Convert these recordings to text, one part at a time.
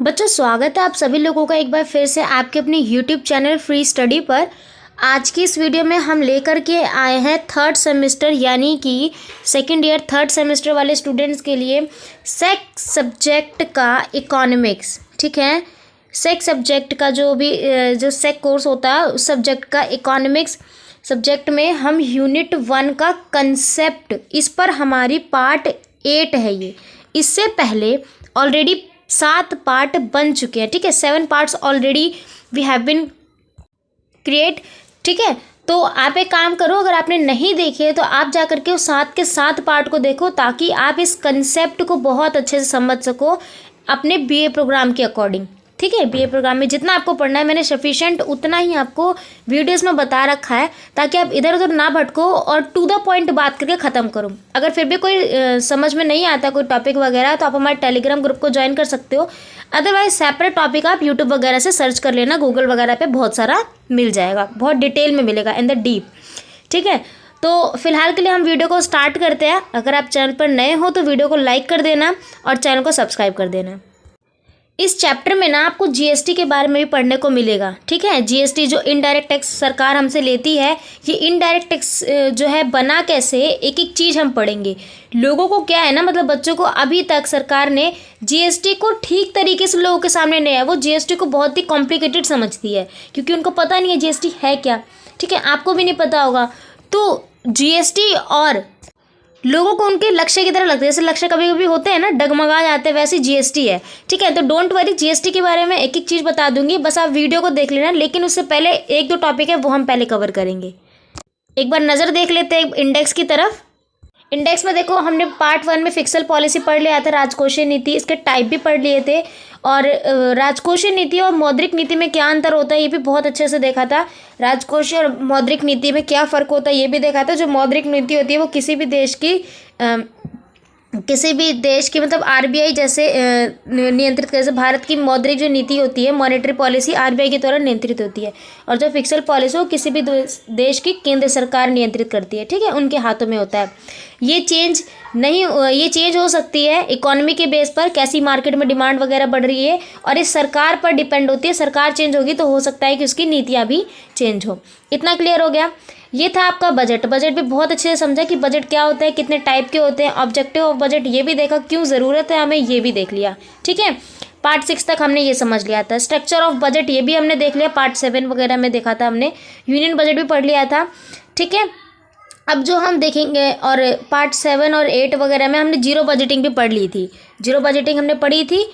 बच्चों, स्वागत है आप सभी लोगों का एक बार फिर से आपके अपने YouTube चैनल फ्री स्टडी पर। आज की इस वीडियो में हम लेकर के आए हैं थर्ड सेमेस्टर यानी कि सेकंड ईयर थर्ड सेमेस्टर वाले स्टूडेंट्स के लिए सेक्स सब्जेक्ट का इकोनॉमिक्स। ठीक है, सेक्स सब्जेक्ट का जो सेक कोर्स होता है उस सब्जेक्ट का इकोनॉमिक्स सब्जेक्ट में हम यूनिट 1 का कंसेप्ट, इस पर हमारी पार्ट 8 है। ये इससे पहले ऑलरेडी 7 पार्ट बन चुके हैं। ठीक है, 7 parts already we have been create. ठीक है, तो आप एक काम करो, अगर आपने नहीं देखे तो आप जा करके उस 7 के 7 पार्ट को देखो ताकि आप इस कंसेप्ट को बहुत अच्छे से समझ सको अपने बीए प्रोग्राम के अकॉर्डिंग। ठीक है, बीए प्रोग्राम में जितना आपको पढ़ना है मैंने सफिशिएंट उतना ही आपको वीडियोस में बता रखा है ताकि आप इधर उधर ना भटको और टू द पॉइंट बात करके ख़त्म करो। अगर फिर भी कोई समझ में नहीं आता कोई टॉपिक वगैरह तो आप हमारे टेलीग्राम ग्रुप को ज्वाइन कर सकते हो। अदरवाइज सेपरेट टॉपिक आप यूट्यूब वगैरह से सर्च कर लेना, गूगल वगैरह पे बहुत सारा मिल जाएगा, बहुत डिटेल में मिलेगा इन द डीप। ठीक है, तो फिलहाल के लिए हम वीडियो को स्टार्ट करते हैं। अगर आप चैनल पर नए हो तो वीडियो को लाइक कर देना और चैनल को सब्सक्राइब कर देना। इस चैप्टर में ना आपको जीएसटी के बारे में भी पढ़ने को मिलेगा। ठीक है, जीएसटी जो इनडायरेक्ट टैक्स सरकार हमसे लेती है, ये इनडायरेक्ट टैक्स जो है बना कैसे, एक एक चीज़ हम पढ़ेंगे। लोगों को क्या है ना, मतलब बच्चों को अभी तक सरकार ने जीएसटी को ठीक तरीके से लोगों के सामने नहीं आया। वो जीएसटी को बहुत ही कॉम्प्लिकेटेड समझती है क्योंकि उनको पता नहीं है जीएसटी है क्या। ठीक है, आपको भी नहीं पता होगा। तो जीएसटी और लोगों को उनके लक्ष्य की तरह लगता है, जैसे लक्ष्य कभी कभी होते हैं ना डगमगा जाते हैं, वैसे जीएसटी है। ठीक है, तो डोंट वरी, जीएसटी के बारे में एक एक चीज़ बता दूंगी, बस आप वीडियो को देख लेना। लेकिन उससे पहले एक दो टॉपिक है वो हम पहले कवर करेंगे। एक बार नज़र देख लेते हैं इंडेक्स की तरफ। इंडेक्स में देखो, हमने पार्ट 1 में फिक्सल पॉलिसी पढ़ लिया था, राजकोषीय नीति, इसके टाइप भी पढ़ लिए थे। और राजकोषीय नीति और मौद्रिक नीति में क्या अंतर होता है ये भी बहुत अच्छे से देखा था। राजकोषीय और मौद्रिक नीति में क्या फ़र्क होता है ये भी देखा था। जो मौद्रिक नीति होती है वो किसी भी देश की मतलब आरबीआई जैसे नियंत्रित, जैसे भारत की मौद्रिक जो नीति होती है, मॉनेटरी पॉलिसी आरबीआई के द्वारा नियंत्रित होती है। और जो फिक्सल पॉलिसी वो किसी भी देश की केंद्र सरकार नियंत्रित करती है। ठीक है, उनके हाथों में होता है। ये चेंज हो सकती है इकोनॉमी के बेस पर, कैसी मार्केट में डिमांड वगैरह बढ़ रही है, और इस सरकार पर डिपेंड होती है। सरकार चेंज होगी तो हो सकता है कि उसकी नीतियाँ भी चेंज हो। इतना क्लियर हो गया। ये था आपका बजट भी बहुत अच्छे से समझा कि बजट क्या होता है, कितने टाइप के होते हैं, ऑब्जेक्टिव ऑफ बजट ये भी देखा, क्यों ज़रूरत है हमें ये भी देख लिया। ठीक है, पार्ट 6 तक हमने ये समझ लिया था। स्ट्रक्चर ऑफ बजट ये भी हमने देख लिया, पार्ट 7 वगैरह में देखा था हमने। यूनियन बजट भी पढ़ लिया था। ठीक है, अब जो हम देखेंगे, और पार्ट 7 और 8 वगैरह में हमने जीरो बजटिंग भी पढ़ ली थी, जीरो बजटिंग हमने पढ़ी थी।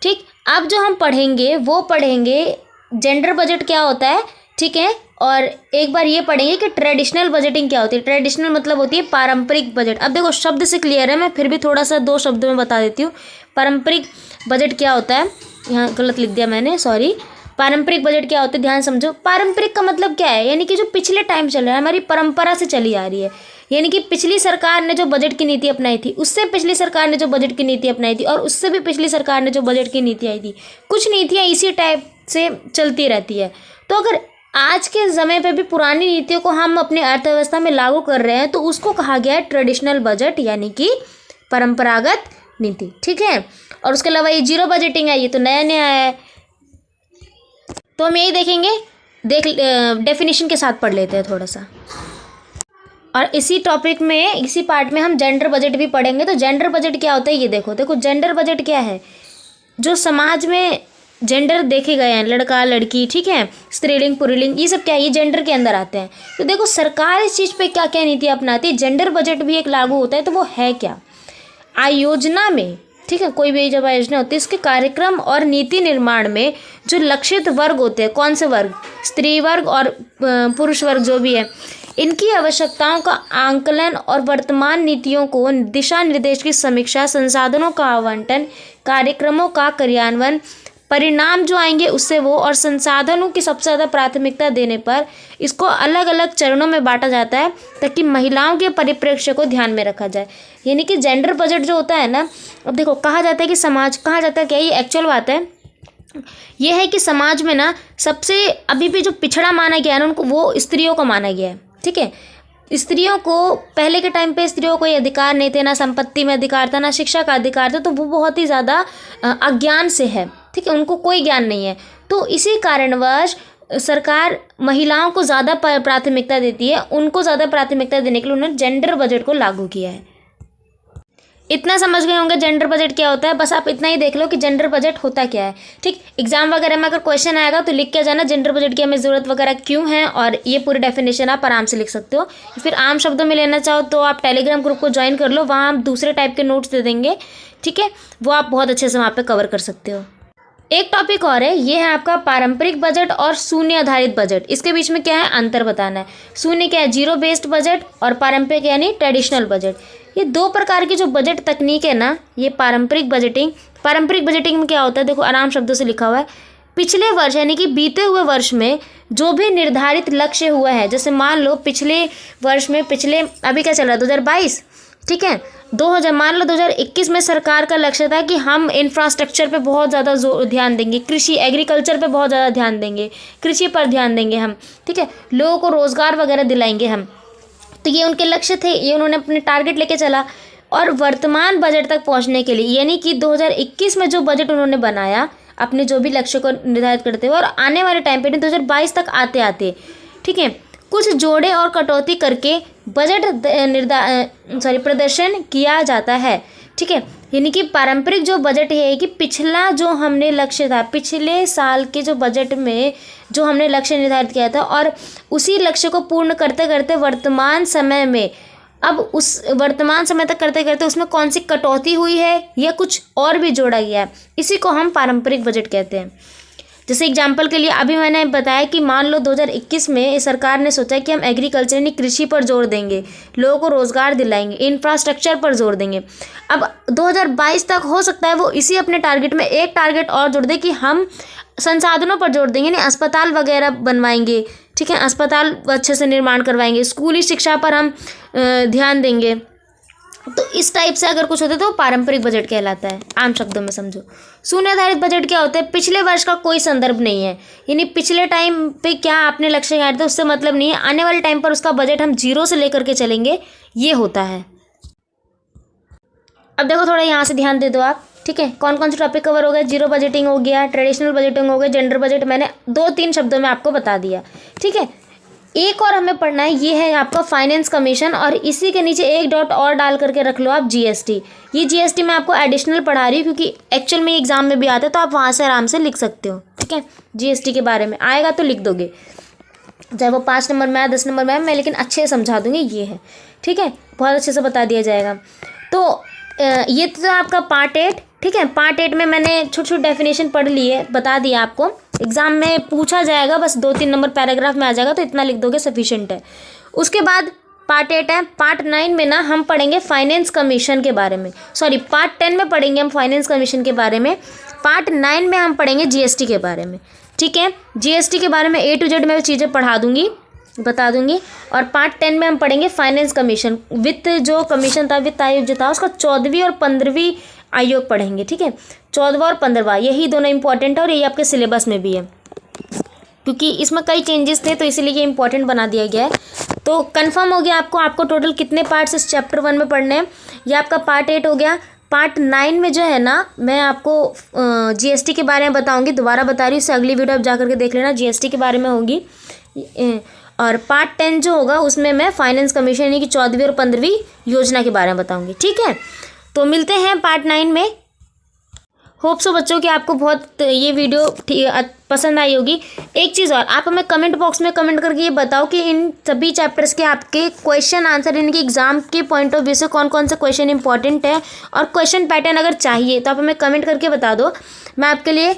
ठीक, अब जो हम पढ़ेंगे वो पढ़ेंगे जेंडर बजट क्या होता है। ठीक है, और एक बार ये पढ़ेंगे कि ट्रेडिशनल बजटिंग क्या होती है। ट्रेडिशनल मतलब होती है पारंपरिक बजट। अब देखो, शब्द से क्लियर है, मैं फिर भी थोड़ा सा 2 शब्दों में बता देती हूँ। पारंपरिक बजट क्या होता है, यहाँ गलत लिख दिया मैंने, सॉरी। पारंपरिक बजट क्या होता है, ध्यान समझो। पारंपरिक का मतलब क्या है, यानी कि जो पिछले टाइम चल रहा है, हमारी परंपरा से चली आ रही है। यानी कि पिछली सरकार ने जो बजट की नीति अपनाई थी, उससे पिछली सरकार ने जो बजट की नीति अपनाई थी, और उससे भी पिछली सरकार ने जो बजट की नीति आई थी, कुछ नीतियाँ इसी टाइप से चलती रहती है। तो अगर आज के समय पे भी पुरानी नीतियों को हम अपनी अर्थव्यवस्था में लागू कर रहे हैं तो उसको कहा गया है ट्रेडिशनल बजट, यानी कि परंपरागत नीति। ठीक है, और उसके अलावा ये जीरो बजटिंग है, ये तो नया नया है, तो हम यही देखेंगे। डेफिनेशन के साथ पढ़ लेते हैं थोड़ा सा। और इसी टॉपिक में, इसी पार्ट में हम जेंडर बजट भी पढ़ेंगे। तो जेंडर बजट क्या होता है ये देखो जेंडर बजट क्या है, जो समाज में जेंडर देखे गए हैं, लड़का लड़की, ठीक है, स्त्रीलिंग पुल्लिंग, ये सब क्या है, ये जेंडर के अंदर आते हैं। तो देखो सरकार इस चीज़ पे क्या क्या नीति अपनाती है, जेंडर बजट भी एक लागू होता है। तो वो है क्या, आयोजना में, ठीक है, कोई भी जब आयोजना होती है इसके कार्यक्रम और नीति निर्माण में जो लक्षित वर्ग होते हैं, कौन से वर्ग, स्त्री वर्ग और पुरुष वर्ग जो भी है, इनकी आवश्यकताओं का आंकलन और वर्तमान नीतियों को दिशा निर्देश की समीक्षा, संसाधनों का आवंटन, कार्यक्रमों का क्रियान्वयन, परिणाम जो आएंगे उससे वो, और संसाधनों की सबसे ज़्यादा प्राथमिकता देने पर इसको अलग अलग चरणों में बांटा जाता है ताकि महिलाओं के परिप्रेक्ष्य को ध्यान में रखा जाए। यानी कि जेंडर बजट जो होता है ना, अब देखो कहा जाता है कि समाज, कहा जाता है क्या, ये एक्चुअल बात है, ये है कि समाज में ना सबसे अभी भी जो पिछड़ा माना गया है ना, उनको वो स्त्रियों को माना गया है। ठीक है, स्त्रियों को पहले के टाइम पे स्त्रियों को ये अधिकार नहीं थे, ना संपत्ति में अधिकार था, ना शिक्षा का अधिकार था, तो वो बहुत ही ज़्यादा अज्ञान से है। ठीक है, उनको कोई ज्ञान नहीं है। तो इसी कारणवश सरकार महिलाओं को ज़्यादा प्राथमिकता देती है, उनको ज़्यादा प्राथमिकता देने के लिए उन्होंने जेंडर बजट को लागू किया है। इतना समझ गए होंगे जेंडर बजट क्या होता है, बस आप इतना ही देख लो कि जेंडर बजट होता क्या है। ठीक, एग्जाम वगैरह में अगर क्वेश्चन आएगा तो लिख के जाना जेंडर बजट की हमें ज़रूरत वगैरह क्यों है, और ये पूरी डेफिनेशन आप आराम से लिख सकते हो। फिर आम शब्दों में लेना चाहो तो आप टेलीग्राम ग्रुप को ज्वाइन कर लो, वहाँ हम दूसरे टाइप के नोट्स दे देंगे। ठीक है, वो आप बहुत अच्छे से वहाँ पर कवर कर सकते हो। एक टॉपिक और है, ये है आपका पारंपरिक बजट और शून्य आधारित बजट। इसके बीच में क्या है, अंतर बताना है। शून्य क्या है, जीरो बेस्ड बजट, और पारंपरिक यानी ट्रेडिशनल बजट। ये दो प्रकार की जो बजट तकनीक है ना, ये पारंपरिक बजटिंग में क्या होता है, देखो आराम शब्दों से लिखा हुआ है। पिछले वर्ष यानी कि बीते हुए वर्ष में जो भी निर्धारित लक्ष्य हुआ है, जैसे मान लो पिछले वर्ष में अभी क्या चल रहा है 2022, ठीक है, मान लो 2021 में सरकार का लक्ष्य था कि हम इंफ्रास्ट्रक्चर पे बहुत ज़्यादा ध्यान देंगे, एग्रीकल्चर पे बहुत ज़्यादा ध्यान देंगे, कृषि पर ध्यान देंगे हम, ठीक है, लोगों को रोज़गार वगैरह दिलाएंगे हम। तो ये उनके लक्ष्य थे, ये उन्होंने अपने टारगेट लेके चला। और वर्तमान बजट तक पहुंचने के लिए यानी कि 2021 में जो बजट उन्होंने बनाया अपने जो भी लक्ष्य को निर्धारित करते हुए, और आने वाले टाइम पे 2022 तक आते, ठीक है, कुछ जोड़े और कटौती करके बजट प्रदर्शन किया जाता है। ठीक है, यानी कि पारंपरिक जो बजट है कि पिछला जो हमने लक्ष्य था, पिछले साल के जो बजट में जो हमने लक्ष्य निर्धारित किया था, और उसी लक्ष्य को पूर्ण करते करते वर्तमान समय में, अब उस वर्तमान समय तक करते करते उसमें कौन सी कटौती हुई है या कुछ और भी जोड़ा गया है, इसी को हम पारंपरिक बजट कहते हैं। जैसे एग्जाम्पल के लिए अभी मैंने बताया कि मान लो 2021 में सरकार ने सोचा कि हम एग्रीकल्चर यानी कृषि पर जोर देंगे, लोगों को रोज़गार दिलाएंगे, इंफ्रास्ट्रक्चर पर जोर देंगे। अब 2022 तक हो सकता है वो इसी अपने टारगेट में एक टारगेट और जोड़ दे कि हम संसाधनों पर जोर देंगे, यानी अस्पताल वगैरह बनवाएंगे, ठीक है, अस्पताल अच्छे से निर्माण करवाएंगे, स्कूली शिक्षा पर हम ध्यान देंगे। तो इस टाइप से अगर कुछ होता है तो पारंपरिक बजट कहलाता है, आम शब्दों में समझो। शून्य आधारित बजट क्या होता है, पिछले वर्ष का कोई संदर्भ नहीं है, यानी पिछले टाइम पे क्या आपने लक्ष्य लगाए थे उससे मतलब नहीं है, आने वाले टाइम पर उसका बजट हम जीरो से लेकर के चलेंगे, ये होता है। अब देखो थोड़ा यहाँ से ध्यान दे दो आप, ठीक है, कौन कौन से टॉपिक कवर हो गए, जीरो बजटिंग हो गया, ट्रेडिशनल बजटिंग हो गया, जेंडर बजट मैंने 2-3 शब्दों में आपको बता दिया। ठीक है, एक और हमें पढ़ना है, ये है आपका फाइनेंस कमीशन, और इसी के नीचे एक डॉट और डाल करके रख लो आप जीएसटी। ये जीएसटी मैं आपको एडिशनल पढ़ा रही हूँ क्योंकि एक्चुअल में एग्जाम में भी आता है, तो आप वहाँ से आराम से लिख सकते हो। ठीक है, जीएसटी के बारे में आएगा तो लिख दोगे, चाहे वो 5 नंबर में 10 नंबर में मैं लेकिन अच्छे से समझा दूँगी, ये है। ठीक है, बहुत अच्छे से बता दिया जाएगा। तो ये तो आपका पार्ट 8, ठीक है, पार्ट 8 में मैंने छोटी छोटी डेफिनेशन पढ़ ली है, बता दिया आपको, एग्जाम में पूछा जाएगा, बस 2-3 नंबर पैराग्राफ में आ जाएगा, तो इतना लिख दोगे सफिशिएंट है। उसके बाद पार्ट 8 है, पार्ट 9 में ना हम पढ़ेंगे फाइनेंस कमीशन के बारे में, सॉरी पार्ट 10 में पढ़ेंगे हम फाइनेंस कमीशन के बारे में, पार्ट 9 में हम पढ़ेंगे जीएसटी के बारे में। ठीक है, जीएसटी के बारे में A to Z मैं चीज़ें पढ़ा दूँगी, बता दूंगी, और पार्ट 10 में हम पढ़ेंगे फाइनेंस कमीशन, वित्त जो कमीशन था, वित्त आयोग जो था, उसका 14वीं और 15वीं आयोग पढ़ेंगे। ठीक है, 14वां और 15वां, यही दोनों इंपॉर्टेंट है, और यही आपके सिलेबस में भी है, क्योंकि इसमें कई चेंजेस थे तो इसीलिए ये इंपॉर्टेंट बना दिया गया है। तो कंफर्म हो गया आपको टोटल कितने पार्ट्स इस चैप्टर 1 में पढ़ने हैं। ये आपका पार्ट 8 हो गया। पार्ट 9 में जो है ना, मैं आपको जीएसटी के बारे में बताऊँगी, दोबारा बता रही हूँ, इससे अगली वीडियो आप जा करके देख लेना, जीएसटी के बारे में होगी। और पार्ट 10 जो होगा उसमें मैं फाइनेंस कमीशन यानी कि 14वीं और 15वीं योजना के बारे में बताऊंगी। ठीक है, तो मिलते हैं पार्ट 9 में। होप सो बच्चों कि आपको बहुत ये वीडियो पसंद आई होगी। एक चीज़ और, आप हमें कमेंट बॉक्स में कमेंट करके ये बताओ कि इन सभी चैप्टर्स के आपके क्वेश्चन आंसर, इनके एग्जाम के पॉइंट ऑफ व्यू से कौन कौन से क्वेश्चन इंपॉर्टेंट है, और क्वेश्चन पैटर्न अगर चाहिए तो आप हमें कमेंट करके बता दो। मैं आपके लिए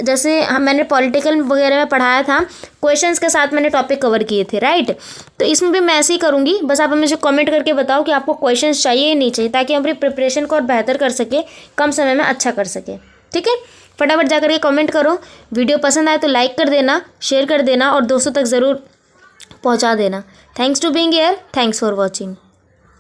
जैसे मैंने पॉलिटिकल वगैरह में पढ़ाया था, क्वेश्चंस के साथ मैंने टॉपिक कवर किए थे, राइट, तो इसमें भी मैं ऐसे ही करूँगी। बस आप मुझे कमेंट करके बताओ कि आपको क्वेश्चंस चाहिए या नहीं चाहिए, ताकि हम अपनी प्रिपरेशन को और बेहतर कर सके, कम समय में अच्छा कर सके। ठीक है, फटाफट जा करके कमेंट करो। वीडियो पसंद आए तो लाइक कर देना, शेयर कर देना, और दोस्तों तक ज़रूर पहुँचा देना। Thanks to being here, thanks for watching.